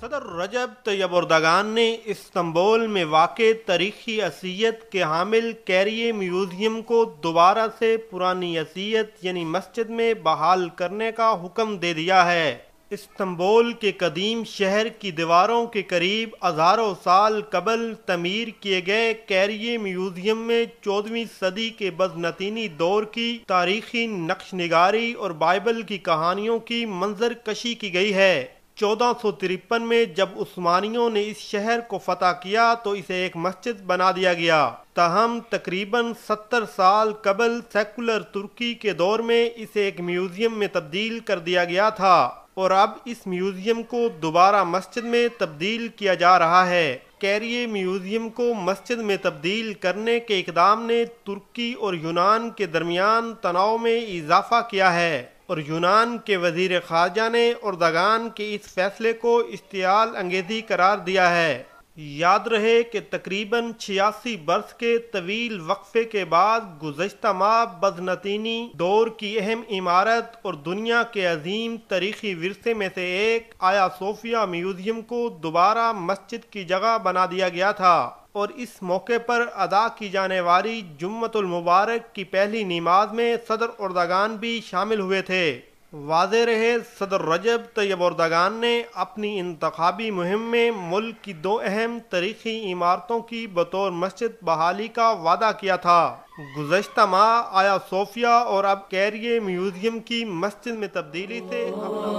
صدر رجب Tayyip Erdogan نے Istanbul میں واقع تاریخی اثریت کے حامل کیریے میوزیم کو دوبارہ سے پرانی اثریت یعنی مسجد میں بحال کرنے کا حکم دے دیا ہے۔ استنبول کے قدیم شہر کی دیواروں کے قریب ہزاروں سال قبل تعمیر کیے گئے کیریے میوزیم میں 14ویں صدی کے بزنطینی دور کی تاریخی نقش نگاری اور بائبل کی کہانیوں کی منظر کشی کی گئی ہے۔ 1453 میں جب عثمانیوں نے اس شہر کو فتح کیا تو اسے ایک مسجد بنا دیا گیا، تاہم تقریباً 70 سال قبل سیکولر ترکی کے دور میں اسے ایک میوزیم میں تبدیل کر دیا گیا تھا، اور اب اس میوزیم کو دوبارہ مسجد میں تبدیل کیا جا رہا ہے۔ کیریے میوزیم کو مسجد میں تبدیل کرنے کے اقدام نے ترکی اور یونان کے درمیان تناؤ میں اضافہ کیا ہے، اور یونان کے وزیر خارجہ نے اردگان کے اس فیصلے کو اشتعال انگیزی قرار دیا ہے۔ یاد رہے کہ تقریباً 86 برس کے طویل وقفے کے بعد گزشتہ ماہ بزنطینی دور کی اہم عمارت اور دنیا کے عظیم تاریخی ورثے میں سے ایک آیا صوفیہ میوزیم کو دوبارہ مسجد کی جگہ بنا دیا گیا تھا، اور اس موقع پر ادا کی جانے والی جمعۃ المبارک کی پہلی نماز میں صدر اردگان بھی شامل ہوئے تھے۔ واضح رہے، صدر رجب طیب اردگان نے اپنی انتخابی مہم میں ملک کی دو اہم تاریخی عمارتوں کی بطور مسجد بحالی کا وعدہ کیا تھا۔ گزشتہ ماہ آیا صوفیہ اور اب کیریے میوزیم کی مسجد میں تبدیلی سے اپنا